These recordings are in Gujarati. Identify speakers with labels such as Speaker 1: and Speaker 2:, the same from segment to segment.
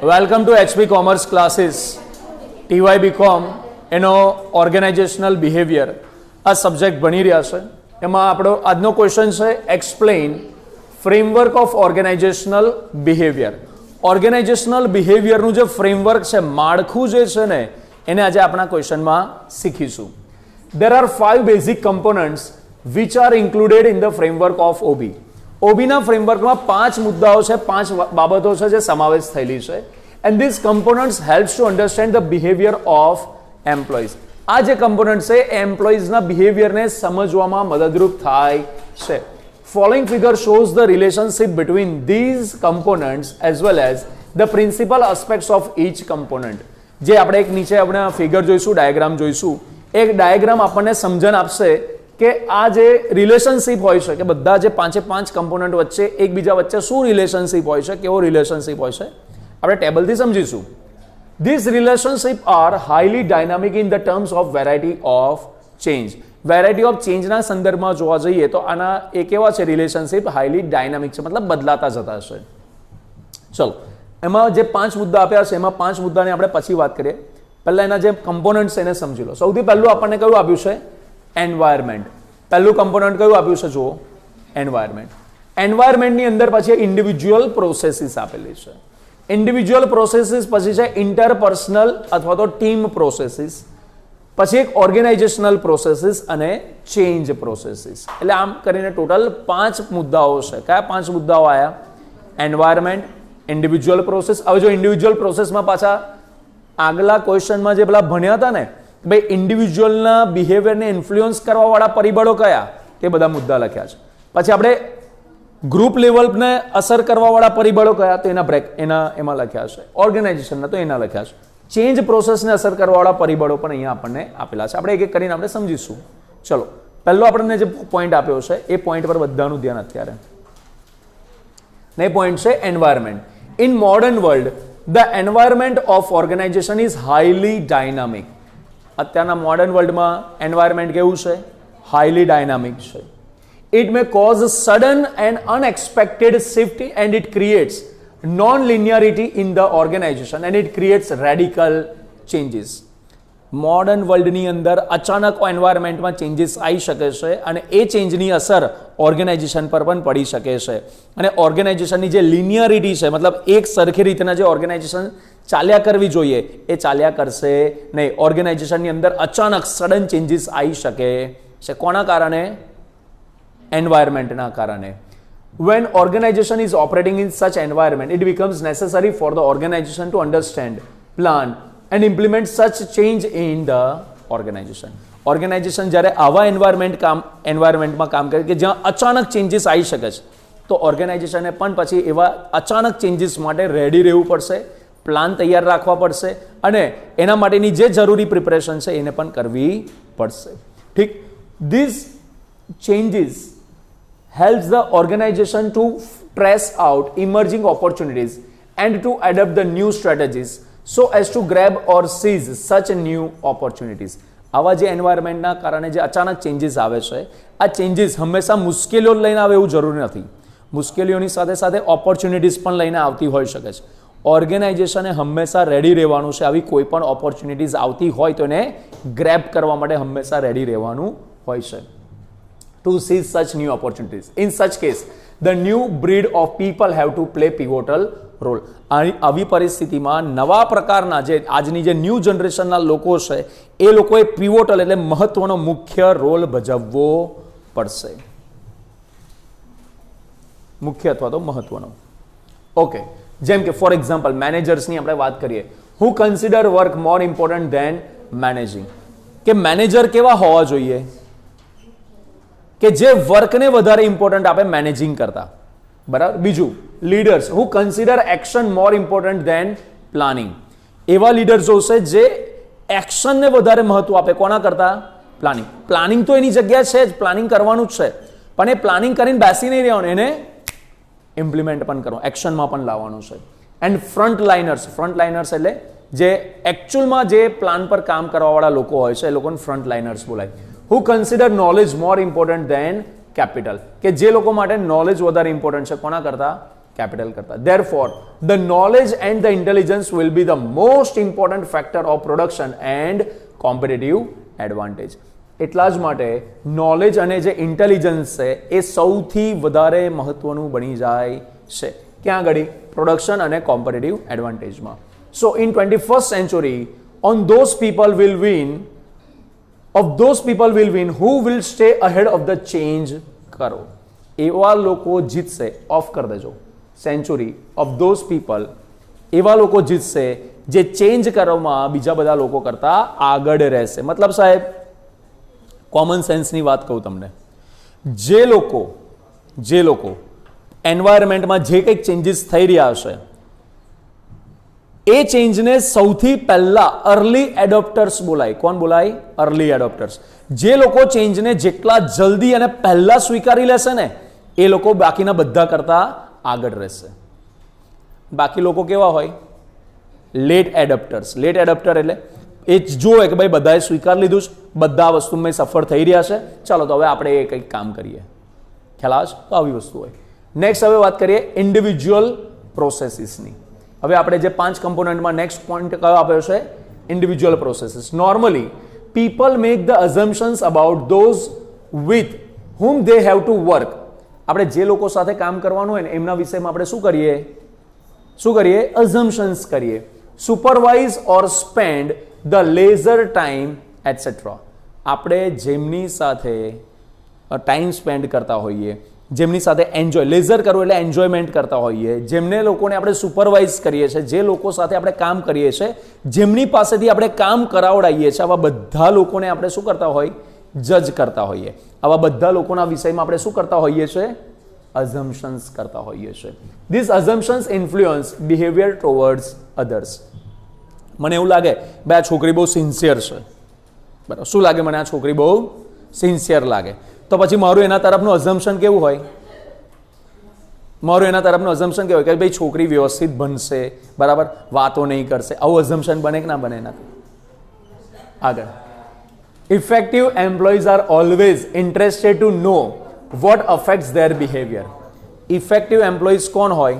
Speaker 1: Welcome to HP commerce classes TY BCom એનો ઓર્ગેનાઇઝેશનલ બિહેવિયર આ સબ્જેક્ટ ભણી રહ્યા છે. એમાં આપણો આજનો ક્વેશ્ચન છે explain framework of organisational behaviour. Organisational બિહેવિયરનું જે ફ્રેમવર્ક છે, માળખું જે છે ને, એને આજે આપણા ક્વેશ્ચનમાં શીખીશું. There are 5 basic components which are included in the framework of OB. OBના ફ્રેમવર્કમાં 5 મુદ્દાઓ છે, 5 બાબતો છે જે સમાવેશ થયેલી છે. And these components helps to understand the behavior of employees. આ જે કમ્પોનન્ટ છે એ એમ્પ્લોઈઝના બિહેવિયરને સમજવામાં મદદરૂપ થાય છે. Following figure shows the relationship between these components as well as the principal aspects of each component. જે આપણે એક નીચે આપણે ફિગર જોઈશું, ડાયાગ્રામ જોઈશું. એક ડાયાગ્રામ આપણને સમજણ આપશે કે આ જે રિલેશનશિપ હોય છે કે બધા જે 5 કમ્પોનન્ટ વચ્ચે એકબીજા વચ્ચે શું રિલેશનશિપ હોય છે, કેવો રિલેશનશિપ હોય છે, આપણે ટેબલથી સમજીશું. These relationships are highly dynamic in the terms of variety of change. Variety of ચેન્જના સંદર્ભમાં જોવા જઈએ તો આના એ કેવા છે રિલેશનશિપ? હાઈલી ડાયનામિક છે, મતલબ બદલાતા જતા છે. ચલો, એમાં જે 5 મુદ્દા આપ્યા છે એમાં 5 મુદ્દાની આપણે પછી વાત કરીએ. પહેલા એના જે કમ્પોનન્ટ્સ એને સમજી લો. સૌથી પહેલું આપણને કયું આપ્યું છે? એન્વાયરમેન્ટ. પહેલું કમ્પોનન્ટ કયું આપ્યું છે? જુઓ, એન્વાયરમેન્ટ. એન્વાયરમેન્ટની અંદર પછી ઇન્ડિવિજ્યુઅલ પ્રોસેસીસ આપેલી છે. ઇન્ડિવિજ્યુઅલ પ્રોસેસીસ પછી છે ઇન્ટરપર્સનલ અથવા તો ટીમ પ્રોસેસીસ, પછી એક ઓર્ગેનાઇઝેશનલ પ્રોસેસીસ અને ચેન્જ પ્રોસેસીસ. એટલે આમ કરીને ટોટલ 5 મુદ્દાઓ છે. કયા 5 મુદ્દાઓ આવ્યા? Environment, individual process. હવે જો ઇન્ડિવિજ્યુઅલ પ્રોસેસમાં પાછા આગલા ક્વેશ્ચનમાં જે પેલા ભણ્યા હતા ને, ભાઈ ઇન્ડિવિજ્યુઅલના બિહેવિયરને ઇન્ફ્લુઅન્સ કરવાવાળા પરિબળો કયા, તે બધા મુદ્દા લખ્યા છે. પછી આપણે ગ્રુપ લેવલને અસર કરવાવાળા પરિબળો કયા, તો એમાં લખ્યા છે. ઓર્ગેનાઇઝેશનના તો એના લખ્યા છે. ચેન્જ પ્રોસેસને અસર કરવાવાળા પરિબળો પણ અહીંયા આપણને આપેલા છે. આપણે એક એક કરીને આપણે સમજીશું. ચલો, પહેલો આપણને જે પોઈન્ટ આપ્યો છે એ પોઈન્ટ પર બધાનું ધ્યાન અત્યારે. ને પોઈન્ટ છે environment. In modern world the environment of organisation is highly dynamic. અત્યારના મોડર્ન વર્લ્ડમાં એન્વાયરમેન્ટ કેવું છે? હાઈલી ડાયનામિક છે. It may cause sudden and unexpected shift and it creates non-linearity in the organization and it creates radical changes. Modern વર્લ્ડની અંદર અચાનક એન્વાયરમેન્ટમાં ચેન્જીસ આવી શકે છે અને એ ચેન્જની અસર ઓર્ગેનાઇઝેશન પર પણ પડી શકે છે. અને ઓર્ગેનાઇઝેશનની જે લિનિયરિટી છે, મતલબ એક સરખી રીતના જે ઓર્ગેનાઇઝેશન ચાલ્યા કરવી જોઈએ એ ચાલ્યા કરશે નહીં. ઓર્ગેનાઇઝેશનની અંદર અચાનક સડન ચેન્જીસ આવી શકે છે. કોના કારણે? એન્વાયરમેન્ટના કારણે. When organization is operating in such environment, it becomes necessary for the organization to understand, plan and implement such change in the organization. Organization જ્યારે આવા એન્વાયરમેન્ટમાં કામ કરે કે જ્યાં અચાનક ચેન્જીસ આવી શકે છે, તો ઓર્ગેનાઇઝેશને પણ પછી એવા અચાનક ચેન્જીસ માટે રેડી રહેવું પડશે, પ્લાન તૈયાર રાખવા પડશે અને એના માટેની જે જરૂરી પ્રિપરેશન છે એને પણ કરવી પડશે. ઠીક, these changes helps the organization to trace out emerging opportunities and to adapt the new strategies so as to grab or seize such new opportunities. આવા જે એન્વાયરમેન્ટના કારણે જે અચાનક ચેન્જીસ આવે છે, આ ચેન્જીસ હંમેશા મુશ્કેલીઓ લઈને આવે એવું જરૂરી નથી. મુશ્કેલીઓની સાથે સાથે ઓપોર્ચ્યુનિટીઝ પણ લઈને આવતી હોઈ શકે છે. ઓર્ગેનાઇઝેશને હંમેશા રેડી રહેવાનું છે. આવી કોઈ પણ ઓપોર્ચ્યુનિટીઝ આવતી હોય તો એને ગ્રેબ કરવા માટે હંમેશા રેડી રહેવાનું હોય છે. To seize such new opportunities. In such case, the new breed of people have to play pivotal role. આવી પરિસ્થિતિમાં નવા પ્રકારના જે આજની જે ન્યૂ જનરેશનના લોકો છે એ લોકોએ પિવોટલ એટલે મહત્વનો મુખ્ય રોલ ભજવવો પડશે. મુખ્ય અથવા તો મહત્વનો. ઓકે, જેમ કે ફોર એક્ઝામ્પલ મેનેજર્સની આપણે વાત કરીએ. Who consider work more important than managing. કે મેનેજર કેવા હોવા જોઈએ કે જે વર્કને વધારે ઇમ્પોર્ટન્ટ આપે મેનેજિંગ કરતા. બરાબર. બીજું, leaders who consider action more important than planning. એવા લીડર્સ જોશે જે એક્શનને વધારે મહત્વ આપે. કોના કરતા? પ્લાનિંગ. પ્લાનિંગ તો એની જગ્યા છે જ, પ્લાનિંગ કરવાનું જ છે, પણ એ પ્લાનિંગ કરીને બેસી નહીં રહેવાનું, એને ઇમ્પ્લિમેન્ટ પણ કરવાનું, એક્શનમાં પણ લાવવાનું છે. એન્ડ ફ્રન્ટ લાઇનર્સ એટલે જે એકચ્યુઅલમાં જે પ્લાન પર કામ કરવાવાળા લોકો હોય છે એ લોકોને ફ્રન્ટ લાઇનર્સ બોલાય. Who consider knowledge more important than capital. કે જે લોકો માટે નોલેજ વધારે ઇમ્પોર્ટન્ટ છે. કોના કરતા? કેપિટલ કરતા. Therefore, the knowledge and the intelligence will be the most important factor of production and competitive advantage. એટલા જ માટે નોલેજ અને જે ઇન્ટેલિજન્સ છે એ સૌથી વધારે મહત્વનું બની જાય છે ક્યાં આગળ? પ્રોડક્શન અને કોમ્પિટિટિવ એડવાન્ટેજમાં. So in 21st century, on those people will win, of those people will win who will stay ahead of the change. કરો એવા લોકો જીતશે. ઓફ કરી દેજો સેન્ચુરી. ઓફ ધોઝ પીપલ એવા લોકો જીતશે જે ચેન્જ કરવામાં બીજા બધા લોકો કરતા આગળ રહેશે. મતલબ સાહેબ કોમન સેન્સની વાત કહું તમને, જે લોકો એન્વાયરમેન્ટમાં જે કંઈક ચેન્જીસ થઈ રહ્યા હશે એ ચેન્જને સૌથી પહેલા અર્લી એડોપ્ટર્સ બોલાય. કોણ બોલાય? અર્લી એડોપ્ટર્સ. જે લોકો ચેન્જને જેટલા જલ્દી અને પહેલા સ્વીકારી લેશે ને એ લોકો બાકીના બધા કરતા આગળ રહેશે. બાકી લોકો કેવા હોય? લેટ એડોપ્ટર્સ. લેટ એડોપ્ટર એટલે એ જોવે કે ભાઈ બધાએ સ્વીકાર લીધું છે, બધા વસ્તુમાં સફળ થઈ રહ્યા છે, ચાલો તો હવે આપણે એ કંઈક કામ કરીએ. ખ્યાલ આવે છે? તો આવી વસ્તુ હોય. નેક્સ્ટ હવે વાત કરીએ ઇન્ડિવિજ્યુઅલ પ્રોસેસીસની. હવે આપણે જે 5 કમ્પોનન્ટમાં નેક્સ્ટ પોઈન્ટ કયો આપ્યો છે? Individual processes. Normally people make the અઝમ્પશન્સ about those with whom they have to work. આપણે જે લોકો સાથે કામ કરવાનું હોય ને એમના વિષયમાં આપણે શું કરીએ? અઝમ્પશન્સ કરીએ. Supervise or spend the leisure time etcetera. આપણે જેમની સાથે ટાઈમ સ્પેન્ડ કરતા હોઈએ, જેમની સાથે એન્જોય, લેઝર કરવું એટલે એન્જોયમેન્ટ કરતા હોઈએ, જેમને લોકોને આપણે સુપરવાઇઝ કરીએ છીએ, જે લોકો સાથે આપણે કામ કરીએ છીએ, જેમની પાસેથી આપણે કામ કરાવડાવીએ છીએ, આવા બધા લોકોને આપણે શું કરતા હોય? જજ કરતા હોઈએ. આવા બધા લોકોના વિષયમાં આપણે શું કરતા હોઈએ છીએ? અઝમ્પશન્સ કરતા હોઈએ છીએ. This અઝમ્પશન્સ influence behaviour towards others. મને એવું લાગે ભાઈ આ છોકરી બહુ સિન્સિયર છે, બરાબર? શું લાગે મને? આ છોકરી બહુ સિન્સિયર લાગે. તો પછી મારું એના તરફનું અઝમ્પશન કેવું હોય? મારું એના તરફનું અઝમ્પશન કેવું હોય કે ભાઈ છોકરી વ્યવસ્થિત બનશે, બરાબર, વાતો નહીં કરશે. આવું અઝમ્પશન બને કે ના બને? એનાથી આગળ effective employees are always interested to know what affects their behaviour. Effective employees કોણ હોય?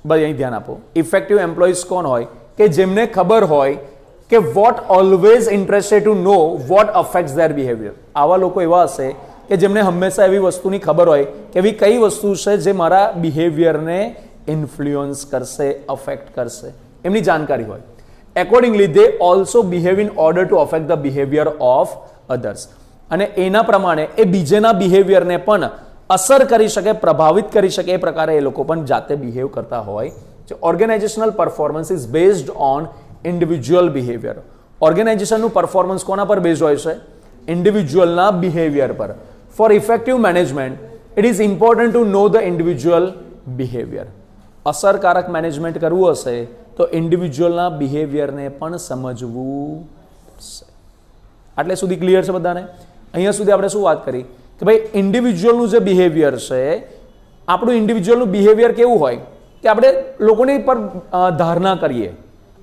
Speaker 1: ભાઈ અહીં ધ્યાન આપો. ઇફેક્ટિવ એમ્પ્લોઈઝ કોણ હોય? કે જેમને ખબર હોય કે what always interested to know what affects their behaviour. આવા લોકો એવા હશે કે જેમને હંમેશા એવી વસ્તુની ખબર હોય કે એવી કઈ વસ્તુ છે જે મારા બિહેવિયરને ઇન્ફ્લુઅન્સ કરશે, અફેક્ટ કરશે, એમની જાણકારી હોય. Accordingly they also behave in order two affect the behaviour of others. અને એના પ્રમાણે એ બીજેના બિહેવિયરને પણ અસર કરી શકે, પ્રભાવિત કરી શકે એ પ્રકારે એ લોકો પણ જાતે બિહેવ કરતા હોય. Organisational performance is based on individual behaviour. ઓર્ગેનાઇઝેશનનું પરફોર્મન્સ કોના પર બેઝ હોય છે? ઇન્ડિવિજ્યુઅલના બિહેવિયર પર. For effective management it is important to know the individual behaviour. અસરકારક મેનેજમેન્ટ કરવું હશે તો ઇન્ડિવિજ્યુઅલના બિહેવિયરને પણ સમજવું પડશે. આટલે સુધી ક્લિયર છે બધાને? અહીંયા સુધી આપણે શું વાત કરી કે ભાઈ ઇન્ડિવિજ્યુઅલનું જે બિહેવિયર છે, આપણું ઇન્ડિવિજ્યુઅલનું બિહેવિયર કેવું હોય કે આપણે લોકોની પર ધારણા કરીએ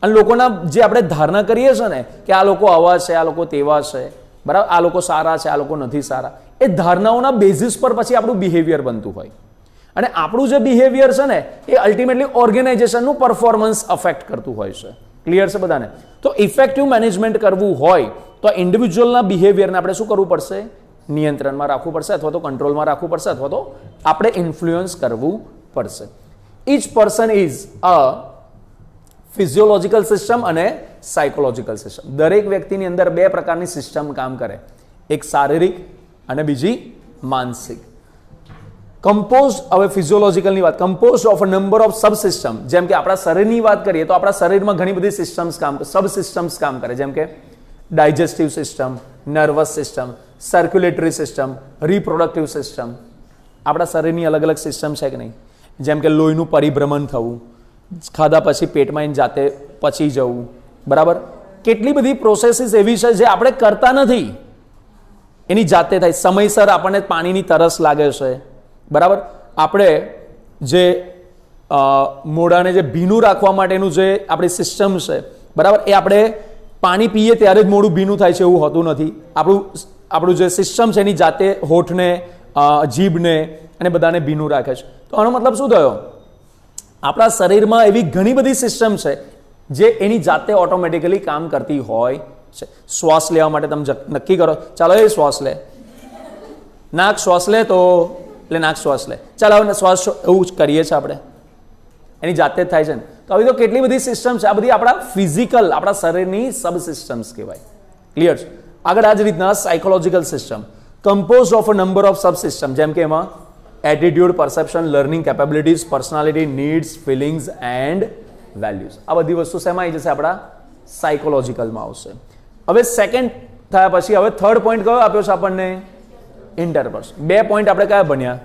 Speaker 1: અને લોકોના જે આપણે ધારણા કરીએ છીએ ને કે આ લોકો આવા છે, આ લોકો તેવા છે, બરાબર, આ લોકો સારા છે, આ લોકો નથી સારા, એ ધારણાઓના બેઝિસ પર પછી આપણું બિહેવિયર બનતું હોય. અને આપણું જે બિહેવિયર છે ને એ અલ્ટિમેટલી ઓર્ગેનાઇઝેશનનું પરફોર્મન્સ અફેક્ટ કરતું હોય છે. ક્લિયર છે બધાને? તો ઇફેક્ટિવ મેનેજમેન્ટ કરવું હોય તો ઇન્ડિવિજ્યુઅલના બિહેવિયરને આપણે શું કરવું પડશે? નિયંત્રણમાં રાખવું પડશે, અથવા તો કંટ્રોલમાં રાખવું પડશે, અથવા તો આપણે ઇન્ફ્લુઅન્સ કરવું પડશે. Each person is a physiological system અને સાયકોલોજીકલ સિસ્ટમ. દરેક વ્યક્તિની અંદર બે પ્રકારની સિસ્ટમ કામ કરે, એક શારીરિક અને બીજી માનસિક. કમ્પોઝ, હવે ફિઝિયોલોજીકલની વાત, compose of a number of subsystem. જેમ કે આપણા શરીરની વાત કરીએ તો આપણા શરીરમાં ઘણી બધી સિસ્ટમ્સ સબ સિસ્ટમ્સ કામ કરે, જેમ કે digestive system, nervous system, circulatory system, reproductive system. આપણા શરીરની અલગ અલગ સિસ્ટમ છે કે નહીં? જેમ કે લોહીનું પરિભ્રમણ થવું, ખાધા પછી પેટમાં જાતે પચી જવું, બરાબર. કેટલી બધી પ્રોસેસીસ એવી છે જે આપણે કરતા નથી, એની જાતે થાય. સમયસર આપણને પાણીની તરસ લાગે છે, બરાબર. આપણે જે મોઢાને જે ભીનું રાખવા માટેનું જે આપણી સિસ્ટમ છે, બરાબર, એ આપણે પાણી પીએ ત્યારે જ મોઢું ભીનું થાય છે એવું હોતું નથી. આપણું જે સિસ્ટમ છે એની જાતે હોઠને જીભને અને બધાને ભીનું રાખે છે. તો આનો મતલબ શું થયો? આપણા શરીરમાં એવી ઘણી બધી સિસ્ટમ છે જે એની જાતે ઓટોમેટિકલી કામ કરતી હોય છે. શ્વાસ લેવા માટે તમે નક્કી કરો, ચાલો એ શ્વાસ લે, નાક શ્વાસ લે તો એટલે નાક શ્વાસ લે, ચાલો હવે શ્વાસ, એવું જ કરીએ છીએ આપણે, એની જાતે જ થાય છે ને. તો આવી તો કેટલી બધી સિસ્ટમ છે, આ બધી આપણા ફિઝિકલ, આપણા શરીરની સબ સિસ્ટમ્સ કહેવાય. ક્લિયર છે? આગળ આ જ રીતના psychological system compose of a number of subsystem, જેમ કે એમાં attitude, perception, learning capabilities, personality, needs, feelings and values. આ બધી વસ્તુ શેમાં આવી જશે? આપણા સાયકોલોજીકલમાં આવશે. હવે સેકન્ડ થયા પછી હવે થર્ડ પોઈન્ટ કયો આપ્યો છે આપણને? ઇન્ટરપર્સનલ. 2 પોઈન્ટ આપણે કયા ભણ્યા?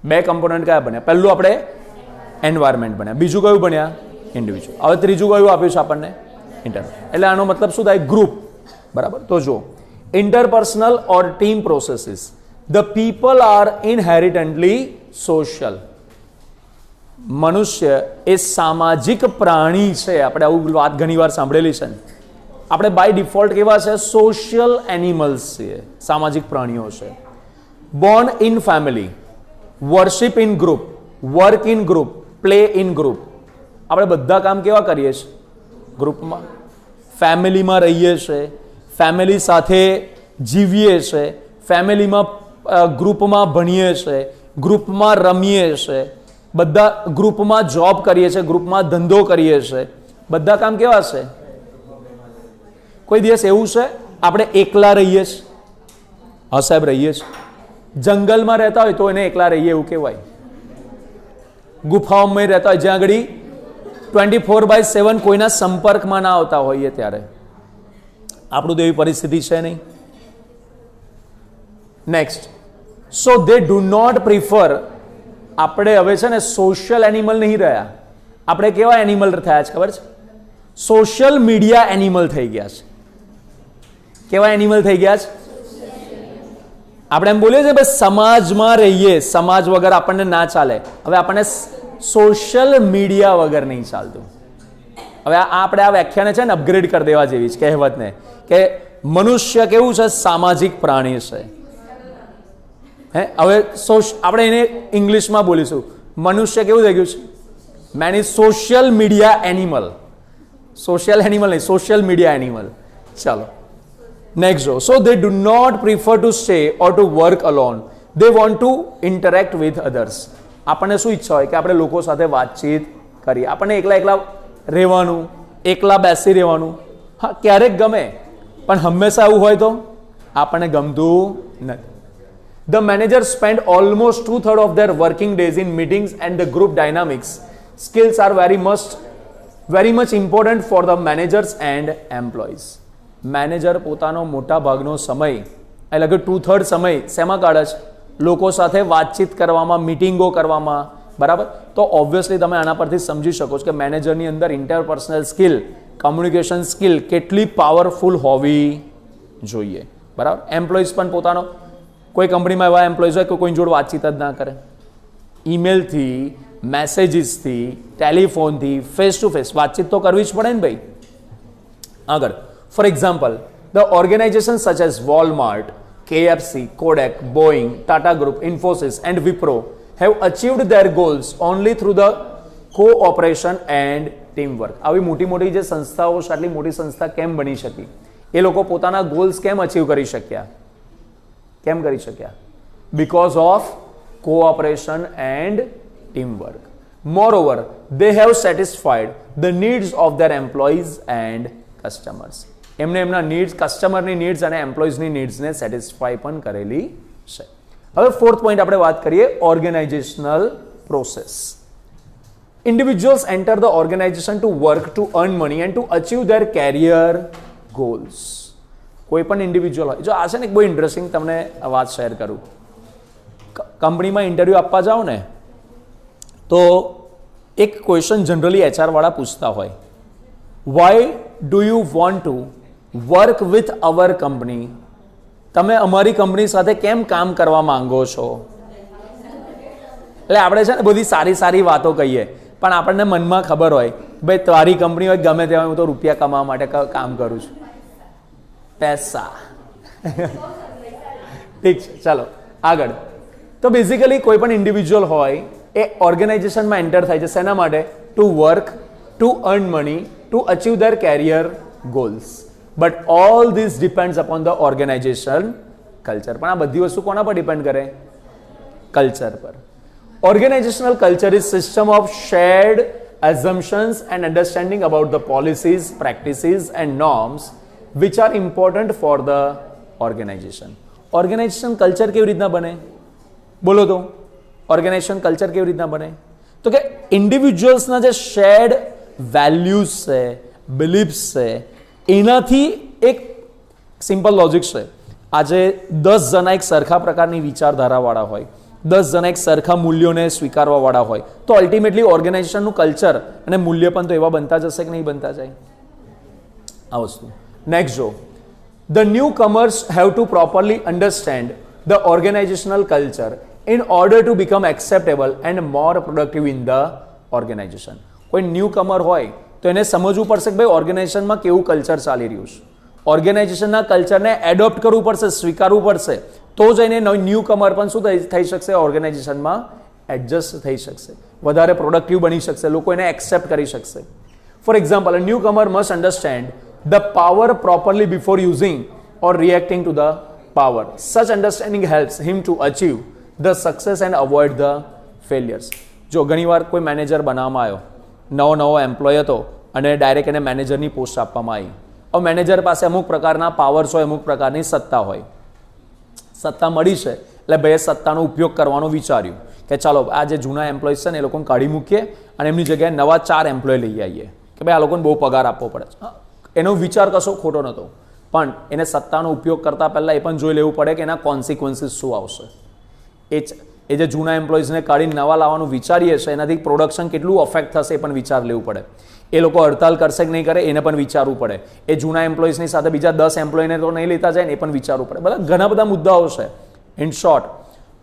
Speaker 1: 2 કમ્પોનન્ટ કયા ભણ્યા? પહેલું આપણે એન્વાયરમેન્ટ ભણ્યા, બીજું કયું ભણ્યા? ઇન્ડિવિજ્યુઅલ. હવે ત્રીજું કયું આપ્યું છે આપણને? ઇન્ટરપર્સનલ. એટલે આનો મતલબ શું થાય? ગ્રુપ. બરાબર. તો જો interpersonal or team processes, the people are inherently social. મનુષ્ય એ સામાજિક પ્રાણી છે. આપણે આવું વાત ઘણી વાર સાંભળેલી છે. આપણે બાય ડિફોલ્ટ કેવા છે? સોશિયલ એનિમલ્સ છીએ, સામાજિક પ્રાણીઓ છે. Born in family, worship in group, work in group, play in group. આપણે બધા કામ કેવા કરીએ છીએ? ગ્રુપમાં. ફેમિલીમાં રહીએ છીએ, ફેમિલી સાથે જીવીએ છીએ, ફેમિલીમાં ગ્રુપમાં ભણીએ છીએ, ગ્રુપમાં રમીએ છીએ, બધા ગ્રુપમાં જોબ કરીએ છીએ, ગ્રુપમાં ધંધો કરીએ છીએ. બધા કામ કેવા છે? કોઈ દિવસ એવું છે આપણે એકલા રહીએ છીએ? હા સાહેબ, રહીએ છીએ. જંગલમાં રહેતા હોય તો એને એકલા રહીએ એવું કહેવાય. ગુફાઓમાં રહેતા હોય જ્યાં આગળ 24/7 કોઈના સંપર્કમાં ના આવતા હોઈએ ત્યારે. આપણું તો એવી પરિસ્થિતિ છે નહીં. Next, so they do not prefer. આપણે હવે છે ને સોશિયલ એનિમલ નહીં રહ્યા, આપણે કેવા એનિમલ થયા છે ખબર છે? સોશિયલ મીડિયા એનિમલ થઈ ગયા છે. કેવા એનિમલ થઈ ગયા છે? આપણે એમ બોલીએ છીએ ભાઈ સમાજમાં રહીએ, સમાજ વગર આપણને ના ચાલે. હવે આપણને સોશિયલ મીડિયા વગર નહીં ચાલતું. હવે આપણે આ વ્યાખ્યાને છે ને અપગ્રેડ કરી દેવા જેવી છે કહેવતને, કે મનુષ્ય કેવું છે? સામાજિક પ્રાણી છે. હવે આપણે એને ઇંગ્લિશમાં બોલીશું, મનુષ્ય કેવું થઈ ગયું છે? Man is social media animal. Social animal નહીં, સોશિયલ મીડિયા એનિમલ. ચાલો નેક્સ્ટ જો. So they do not prefer to stay or to work alone, they want to interact with others. આપણને શું ઈચ્છા હોય? કે આપણે લોકો સાથે વાતચીત કરીએ. આપણને એકલા એકલા રહેવાનું, એકલા બેસી રહેવાનું હા ક્યારેક ગમે, પણ હંમેશા એવું હોય તો આપણને ગમતું નથી. The managers spend almost 2/3 of their working days in meetings and the group dynamics. Skills are very much important for the managers and employees. Manager પોતાનો મોટા ભાગનો સમય, એટલે કે 2/3 સમય શેમાં કાઢે છે? લોકો સાથે વાતચીત કરવામાં, મીટિંગો કરવામાં. બરાબર. તો ઓબ્વિયસલી તમે આના પરથી સમજી શકો છો કે મેનેજરની અંદર ઇન્ટરપર્સનલ સ્કિલ, કમ્યુનિકેશન સ્કિલ કેટલી પાવરફુલ હોવી જોઈએ. બરાબર. એમ્પ્લોઈઝ પણ પોતાનો, કોઈ કંપનીમાં એવા એમ્પ્લોઈઝ હોય કે કોઈ જોડે વાતચીત જ ના કરે. ઈમેલથી, મેસેજીસથી, ટેલિફોનથી, ફેસ ટુ ફેસ વાતચીત તો કરવી જ પડે ને ભાઈ. આગળ, for example, the organization such as Walmart, KFC, Kodak, Boeing, Tata Group, Infosys and Wipro have achieved their goals only through the cooperation and teamwork. આવી મોટી મોટી જે સંસ્થાઓ છે, આટલી મોટી સંસ્થા કેમ બની શકી? એ લોકો પોતાના ગોલ્સ કેમ અચીવ કરી શક્યા? કેમ કરી શક્યા? Because of cooperation and teamwork. Moreover, they have satisfied the needs of their employees and customers. એમને એમના નીડ્સ, કસ્ટમરની નીડ્સ અને એમ્પ્લોઈઝની નીડ્સને સેટિસ્ફાય પણ કરેલી છે. હવે ફોર્થ પોઈન્ટ આપણે વાત કરીએ, organizational process. Individuals enter the organisation to work, to earn money and to achieve their career goals. કોઈ પણ ઇન્ડિવિજ્યુઅલ હોય, જો આ છે ને બહુ ઇન્ટરેસ્ટિંગ તમને વાત શેર કરું. કંપનીમાં ઇન્ટરવ્યૂ આપવા જાઓ ને તો એક ક્વેશ્ચન જનરલી HR વાળા પૂછતા હોય, why do you want to work with our company? તમે અમારી કંપની સાથે કેમ કામ કરવા માંગો છો? એટલે આપણે છે ને બધી સારી સારી વાતો કહીએ, પણ આપણને મનમાં ખબર હોય ભાઈ તારી કંપની હોય ગમે તેવા, હું તો રૂપિયા કમાવા માટે કામ કરું છું. પૈસા ઠીક છે. ચાલો આગળ. તો બેઝિકલી કોઈ પણ ઇન્ડિવિજ્યુઅલ હોય એ ઓર્ગેનાઇઝેશનમાં એન્ટર થાય છે શેના માટે? To work, to earn money, to achieve their career goals. But all this depends upon the organization culture. પણ આ બધી વસ્તુ કોના પર ડિપેન્ડ કરે? કલ્ચર પર. Organizational culture is system of shared assumptions and understanding about the policies, practices and norms which are important for the organization. Organization culture કેવી રીતના બને? બોલો તો. Organization culture કેવી રીતના બને? તો કે ઇન્ડિવિજ્યુઅલ્સના જે શેર્ડ વેલ્યુઝ છે, બિલીફ્સ છે, એનાથી એક સિમ્પલ લોજિક છે. આજે 10 જણા એક સરખા પ્રકારની વિચારધારાવાળા હોય, 10 જણા એક સરખા મૂલ્યોને સ્વીકારવાવાળા હોય, તો અલ્ટિમેટલી ઓર્ગેનાઇઝેશનનું કલ્ચર અને મૂલ્ય પણ તો એવા બનતા જશે કે નહીં બનતા જાય? આ વસ્તુ. નેક્સ્ટ જો, the newcomers have to properly understand the organisational culture in order to become acceptable and more productive in the organisation. કોઈ ન્યૂ કમર હોય તો એને સમજવું પડશે કે ભાઈ ઓર્ગેનાઇઝેશનમાં કેવું કલ્ચર ચાલી રહ્યું છે. ઓર્ગેનાઇઝેશનના કલ્ચરને એડોપ્ટ કરવું પડશે, સ્વીકારવું પડશે, તો જ એને ન્યૂ કમર પણ શું થઈ શકશે? ઓર્ગેનાઇઝેશનમાં એડજસ્ટ થઈ શકશે, વધારે પ્રોડક્ટિવ બની શકશે, લોકો એને એક્સેપ્ટ કરી શકશે. For example, a newcomer must understand the power properly before using or reacting to the power. Such understanding helps him to achieve the success and avoid the failures. જો ઘણીવાર કોઈ મેનેજર બનાવવામાં આવ્યો, નવો એમ્પ્લોય હતો અને ડાયરેક્ટ એને મેનેજરની પોસ્ટ આપવામાં આવી. હવે મેનેજર પાસે અમુક પ્રકારના પાવર્સ હોય, અમુક પ્રકારની સત્તા હોય. સત્તા મળી છે એટલે ભાઈએ સત્તાનો ઉપયોગ કરવાનો વિચાર્યું કે ચાલો આ જે જૂના એમ્પ્લોઈઝ છે ને એ લોકોને કાઢી મૂકીએ અને એમની જગ્યાએ નવા 4 એમ્પ્લોય લઈ આવીએ કે ભાઈ આ લોકોને બહુ પગાર આપવો પડે. એનો વિચાર કશો ખોટો નહોતો, પણ એને સત્તાનો ઉપયોગ કરતા પહેલાં એ પણ જોઈ લેવું પડે કે એના કોન્સિક્વન્સીસ શું આવશે. એ જે જૂના એમ્પ્લોઈઝને કાઢીને નવા લાવવાનું વિચારીએ છીએ એનાથી પ્રોડક્શન કેટલું અફેક્ટ થશે એ પણ વિચાર લેવું પડે. એ લોકો હડતાલ કરશે કે નહીં કરે એને પણ વિચારવું પડે. એ જૂના એમ્પ્લોઈઝની સાથે બીજા 10 એમ્પ્લોયને તો નહીં લેતા જાય ને એ પણ વિચારવું પડે. બધા ઘણા બધા મુદ્દાઓ છે. ઇન શોર્ટ,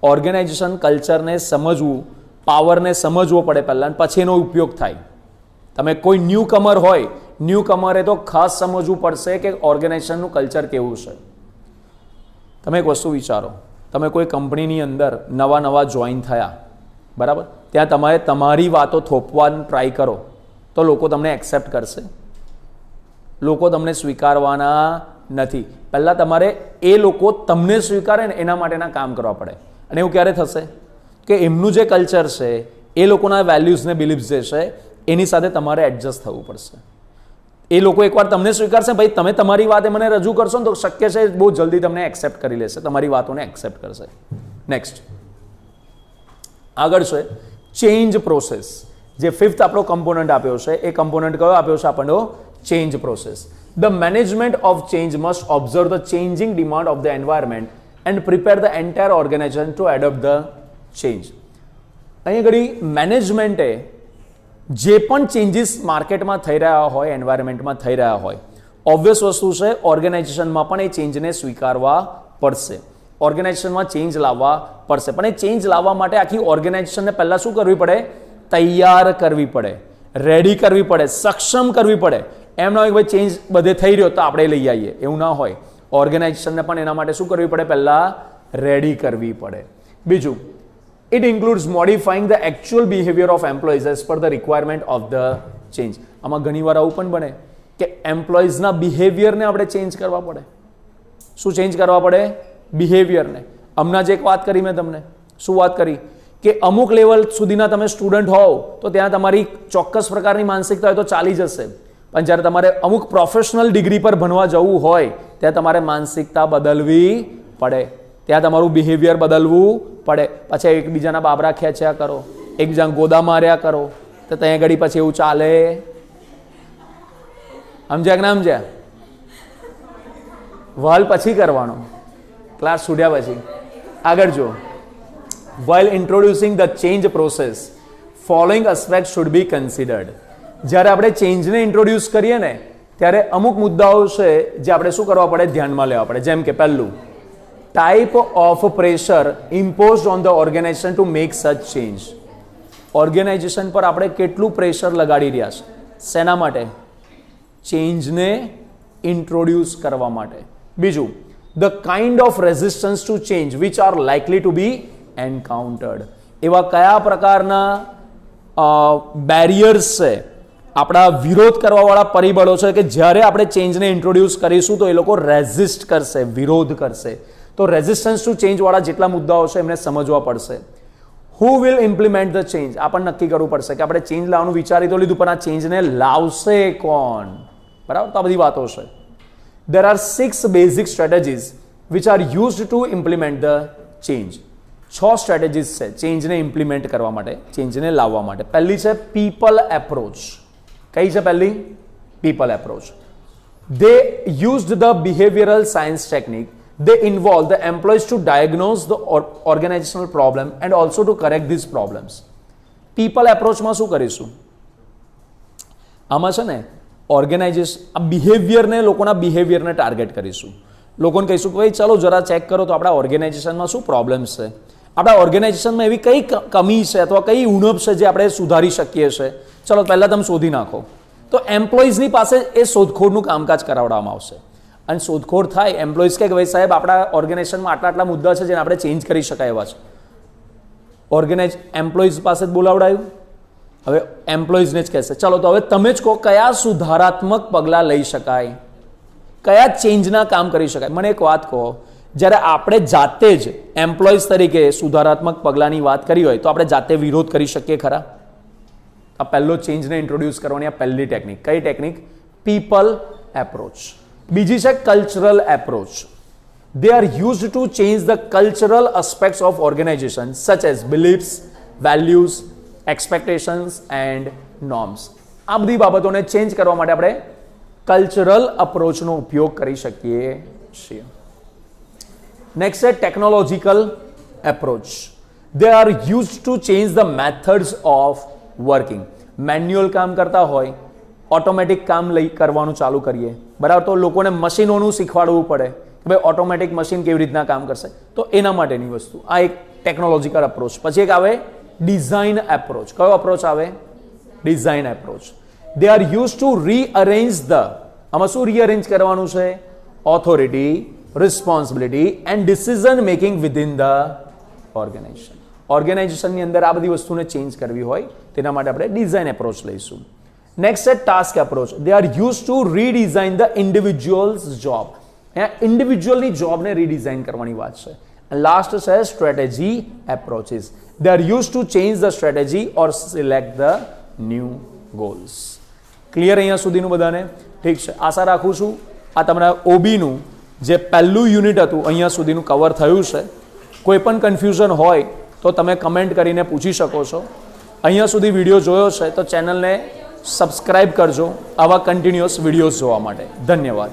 Speaker 1: ઓર્ગેનાઇઝેશન કલ્ચરને સમજવું, પાવરને સમજવો પડે પહેલાં, પછી એનો ઉપયોગ થાય. તમે કોઈ ન્યૂ કમર હોય, ન્યૂ કમરે તો ખાસ સમજવું પડશે કે ઓર્ગેનાઇઝેશનનું કલ્ચર કેવું છે. તમે એક વસ્તુ વિચારો, તમે કોઈ કંપનીની અંદર નવા જોઈન થયા, બરાબર? ત્યાં તમારે તમારી વાતો થોપવાનું ટ્રાય કરો તો લોકો તમને એક્સેપ્ટ કરશે? લોકો તમને સ્વીકારવાના નથી. પહેલાં તમારે એ લોકો તમને સ્વીકારે ને એના માટેના કામ કરવા પડે. અને એવું ક્યારે થશે કે એમનું જે કલ્ચર છે, એ લોકોના વેલ્યુઝને બિલીફ્સ જે છે એની સાથે તમારે એડજસ્ટ થવું પડશે. એ લોકો એકવાર તમને સ્વીકારશે, ભાઈ તમે તમારી વાત મને રજૂ કરશો ને તો શક્ય છે બહુ જલ્દી તમને એક્સેપ્ટ કરી લેશે, તમારી વાતોને એક્સેપ્ટ કરશે. નેક્સ્ટ આગળ છે ચેન્જ પ્રોસેસ. જે 5th આપણો કમ્પોનન્ટ આપ્યો છે એ કમ્પોનન્ટ કયો આપ્યો છે આપણો? Change process. The management of change must observe the changing demand of the environment and prepare the entire organization to adopt the change. અહીં ઘડી મેનેજમેન્ટે જે પણ ચેન્જીસ માર્કેટમાં થઈ રહ્યા હોય, એન્વાયરમેન્ટમાં થઈ રહ્યા હોય, ઓબ્વિયસ વસ્તુ છે ઓર્ગેનાઇઝેશનમાં પણ એ ચેન્જને સ્વીકારવા પડશે, ઓર્ગેનાઇઝેશનમાં ચેન્જ લાવવા પડશે. પણ એ ચેન્જ લાવવા માટે આખી ઓર્ગેનાઇઝેશનને પહેલાં શું કરવી પડે? તૈયાર કરવી પડે, રેડી કરવી પડે, સક્ષમ કરવી પડે. એમ ના હોય કે ભાઈ ચેન્જ બધે થઈ રહ્યો તો આપણે લઈ આવીએ, એવું ના હોય. ઓર્ગેનાઇઝેશનને પણ એના માટે શું કરવી પડે? પહેલાં રેડી કરવી પડે. બીજું, it includes modifying the actual behavior of employees as per the requirement of the change. આમાં ઘણીવાર આવું પણ બને કે એમ્પ્લોઈઝના બિહેવિયરને આપણે ચેન્જ કરવા પડે. શું ચેન્જ કરવા પડે? બિહેવિયરને. હમણાં જ એક વાત કરી મેં તમને. શું વાત કરી? કે અમુક લેવલ સુધીના તમે સ્ટુડન્ટ હોવ તો ત્યાં તમારી ચોક્કસ પ્રકારની માનસિકતા હોય તો ચાલી જશે, પણ જ્યારે તમારે અમુક પ્રોફેશનલ ડિગ્રી પર ભણવા જવું હોય ત્યાં તમારે માનસિકતા બદલવી પડે, ત્યાં તમારું બિહેવિયર બદલવું પડે. પછી એકબીજાના બાબરા ખેંચ્યા કરો, એકબીજાને ગોદા માર્યા કરો તો ત્યાં ઘડી પછી એવું ચાલે? સમજ્યા કે ના સમજ્યા? વાલ પછી કરવાનો, ક્લાસ છૂટ્યા પછી. આગળ જો, while introducing the change process following aspects should be considered. જ્યારે આપણે ચેન્જને ઇન્ટ્રોડ્યુસ કરીએ ને ત્યારે અમુક મુદ્દાઓ છે જે આપણે શું કરવા પડે? ધ્યાનમાં લેવા પડે. જેમ કે પહેલું, type of pressure imposed on the organisation to make such change. Organisation પર આપણે કેટલું પ્રેશર લગાડી રહ્યા છે? શેના માટે? ચેન્જને ઇન્ટ્રોડ્યુસ કરવા માટે. બીજું, the kind of resistance to change which are likely to be encountered. એવા કયા પ્રકારના બેરિયર્સ છે, આપણા વિરોધ કરવાવાળા પરિબળો છે કે જ્યારે આપણે ચેન્જને ઇન્ટ્રોડ્યુસ કરીશું તો એ લોકો રેઝિસ્ટ કરશે, વિરોધ કરશે. તો રેઝિસ્ટન્સ ટુ ચેન્જવાળા જેટલા મુદ્દાઓ છે એમને સમજવા પડશે. Who will implement the change, આપણને નક્કી કરવું પડશે કે આપણે ચેન્જ લાવવાનું વિચારી તો લીધું, પણ આ ચેન્જને લાવશે કોણ, બરાબર? તો આ બધી વાતો છે. There are 6 basic strategies which are used to implement the change. 6 strategies છે ચેન્જને ઇમ્પ્લિમેન્ટ કરવા માટે, ચેન્જને લાવવા માટે. પહેલી છે પીપલ એપ્રોચ. કઈ છે પહેલી? People approach. They used the behavioral science technique. They involve the employees to diagnose the organizational problem and also to correct these problems. People એપ્રોચમાં શું કરીશું? આમાં છે ને ઓર્ગેનાઇઝેશન, આ બિહેવિયરને, લોકોના બિહેવિયરને ટાર્ગેટ કરીશું. લોકોને કહીશું કે ભાઈ ચાલો જરા ચેક કરો તો આપણા ઓર્ગેનાઇઝેશનમાં શું પ્રોબ્લેમ્સ છે, આપણા ઓર્ગેનાઇઝેશનમાં એવી કઈ કમી છે અથવા કઈ ઉણપ છે જે આપણે સુધારી શકીએ છીએ, ચલો પહેલાં તમે શોધી નાખો. તો એમ્પ્લોઈઝની પાસે એ શોધખોળનું કામકાજ કરાવવામાં આવશે. અને શોધખોળ થાય, એમ્પ્લોઈઝ કે ભાઈ સાહેબ આપણા ઓર્ગેનાઇઝેશનમાં આટલા આટલા મુદ્દા છે જેને આપણે ચેન્જ કરી શકાય એવા છે. એમ્પ્લોઈઝ પાસે જ બોલાવડાયું. હવે એમ્પ્લોઈઝને જ કહેશે ચાલો તો હવે તમે જ કહો કયા સુધારાત્મક પગલાં લઈ શકાય, કયા ચેન્જના કામ કરી શકાય. મને એક વાત કહો, જ્યારે આપણે જાતે જ એમ્પ્લોઈઝ તરીકે સુધારાત્મક પગલાંની વાત કરી હોય તો આપણે જાતે વિરોધ કરી શકીએ ખરા? આ પહેલો ચેન્જને ઇન્ટ્રોડ્યુસ કરવાની આ પહેલી ટેકનિક. કઈ ટેકનિક? People approach. બીજી છે cultural approach. They are used to change the cultural aspects of organization such as beliefs, values, expectations and norms. આ બધી બાબતોને ચેન્જ કરવા માટે આપણે કલ્ચરલ અપ્રોચનો ઉપયોગ કરી શકીએ છીએ. નેક્સ્ટ છે technological approach. They are used to change the methods of working. Manual કામ કરતા હોય, ઓટોમેટિક કામ કરવાનું ચાલુ કરીએ, બરાબર? તો લોકોને મશીનોનું શીખવાડવું પડે કે ભાઈ ઓટોમેટિક મશીન કેવી રીતના કામ કરશે, તો એના માટેની વસ્તુ. આ એક ટેકનોલોજીકલ અપ્રોચ. પછી એક આવે ડિઝાઇન એપ્રોચ. કયો અપ્રોચ આવે? Design approach. They are use to rearrange the, આમાં શું રીઅરેન્જ કરવાનું છે? Authority, responsibility and decision making within the organisation. ઓર્ગેનાઇઝેશનની અંદર આ બધી વસ્તુને ચેન્જ કરવી હોય તેના માટે આપણે ડિઝાઇન એપ્રોચ લઈશું. નેક્સ્ટ છે task approach. They are use to redesign the individual's job. ઇન્ડિવિજ્યુઅલની જોબને રીડિઝાઇન કરવાની વાત છે. લાસ્ટ છે strategy approaches. They are used to change the strategy or select the new goals. Clear અહીંયા સુધીનું બધાને? ઠીક છે. આશા રાખું છું આ તમારા ઓબીનું જે પહેલું યુનિટ હતું અહીંયા સુધીનું કવર થયું છે. કોઈ પણ કન્ફ્યુઝન હોય તો તમે કમેન્ટ કરીને પૂછી શકો છો. અહીંયા સુધી વિડીયો જોયો છે તો ચેનલને સબસ્ક્રાઇબ કરજો આવા કન્ટિન્યુઅસ વિડીયોઝ જોવા માટે. ધન્યવાદ.